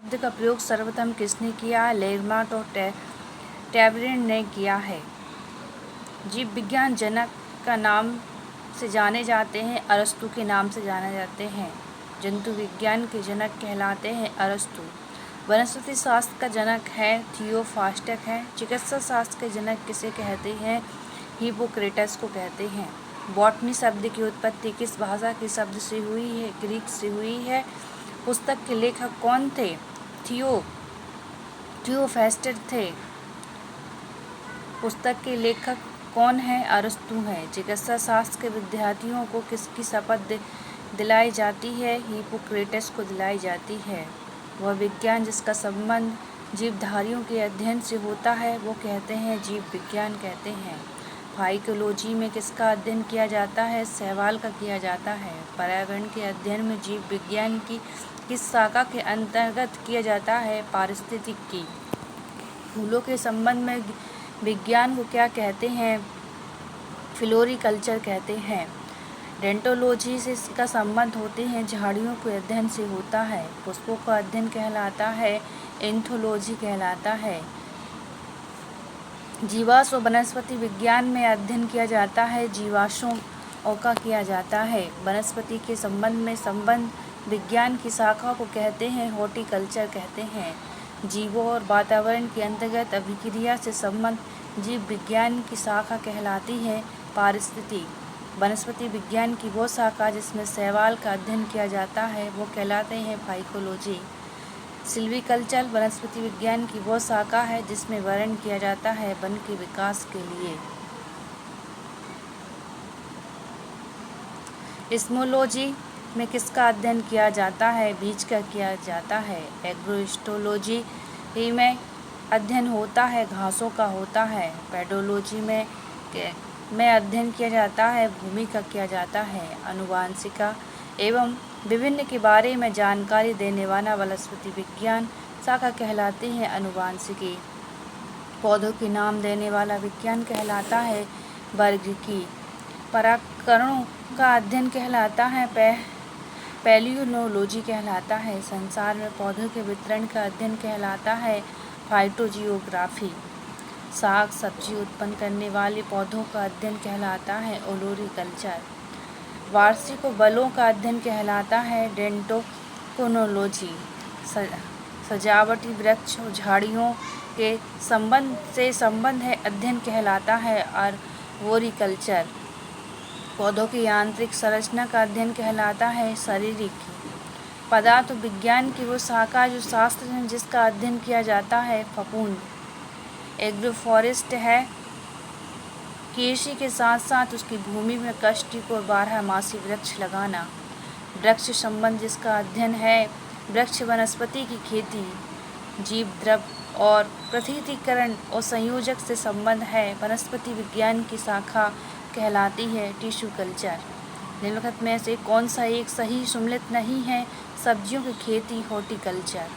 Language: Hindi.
शब्द का प्रयोग सर्वप्रथम किसने किया? लेरमार्ट और टैबरेन ने किया है। जीव विज्ञान जनक का नाम से जाने जाते हैं, अरस्तु के नाम से जाने जाते हैं। जंतु विज्ञान के जनक कहलाते हैं अरस्तु। वनस्पति शास्त्र का जनक है थियोफ्रास्टस है। चिकित्सा शास्त्र के जनक किसे कहते हैं? हिप्पोक्रेटस को कहते हैं। बॉटनी शब्द की उत्पत्ति किस भाषा के शब्द से हुई है? ग्रीक से हुई है। पुस्तक के लेखक कौन थे? थियोफ्रास्टस थे। पुस्तक के लेखक कौन है? अरस्तु हैं। चिकित्सा शास्त्र के विद्यार्थियों को किसकी शपथ दिलाई जाती है? हिप्पोक्रेटस को दिलाई जाती है। वह विज्ञान जिसका संबंध जीवधारियों के अध्ययन से होता है वो कहते हैं जीव विज्ञान कहते हैं। फाइकोलॉजी में किसका अध्ययन किया जाता है? शैवाल का किया जाता है। पर्यावरण के अध्ययन में जीव विज्ञान की किस शाखा के अंतर्गत किया जाता है? पारिस्थितिकी। फूलों के संबंध में विज्ञान को क्या कहते हैं? फ्लोरिकल्चर कहते हैं। डेंटोलॉजी से इसका संबंध होते हैं झाड़ियों के अध्ययन से होता है। पुष्पों का अध्ययन कहलाता है एंथोलॉजी कहलाता है। जीवाश्म और वनस्पति विज्ञान में अध्ययन किया जाता है जीवाश्मों का किया जाता है। वनस्पति के संबंध विज्ञान की शाखा को कहते हैं हॉर्टिकल्चर कहते हैं। जीवों और वातावरण के अंतर्गत अभिक्रिया से संबंध जीव विज्ञान की शाखा कहलाती है पारिस्थितिकी। वनस्पति विज्ञान की वो शाखा जिसमें शैवाल का अध्ययन किया जाता है वो कहलाते हैं फाइकोलॉजी। सिल्वीकल्चर वनस्पति विज्ञान की वो शाखा है जिसमें वर्णन किया जाता है वन के विकास के लिए। एस्मोलॉजी में किसका अध्ययन किया जाता है? बीज का किया जाता है। एग्रोहिस्टोलॉजी में अध्ययन होता है घासों का होता है। पेडोलॉजी में अध्ययन किया जाता है भूमि का किया जाता है। आनुवंशिकी एवं विभिन्न के बारे में जानकारी देने वाला वनस्पति विज्ञान शाखा कहलाती है आनुवंशिकी। पौधों के नाम देने वाला विज्ञान कहलाता है वर्गीकी। परागकणों का अध्ययन कहलाता है पैलियोनोलॉजी कहलाता है। संसार में पौधों के वितरण का अध्ययन कहलाता है फाइटोजियोग्राफी। साग सब्जी उत्पन्न करने वाले पौधों का अध्ययन कहलाता है ओलोरीकल्चर। वार्षिक बलों का अध्ययन कहलाता है डेंटोकोनोलॉजी। सजावटी वृक्ष और झाड़ियों के संबंध है अध्ययन कहलाता है आर्बोरिकल्चर। पौधों की यांत्रिक संरचना का अध्ययन कहलाता है शारीरिक। पदार्थ विज्ञान की वो शाखा जो शास्त्र है जिसका अध्ययन किया जाता है फफूंद। एग्रोफॉरेस्ट है कृषि के साथ साथ उसकी भूमि में काष्ठिक और बारहमासी वृक्ष लगाना। वृक्ष संबंध जिसका अध्ययन है वृक्ष वनस्पति की खेती, जीव द्रव और पृथक्करण और संयोजक से संबंध है वनस्पति विज्ञान की शाखा कहलाती है टिश्यू कल्चर। निम्नलिखित में से कौन सा एक सही सम्मिलित नहीं है? सब्जियों की खेती हॉर्टिकल्चर।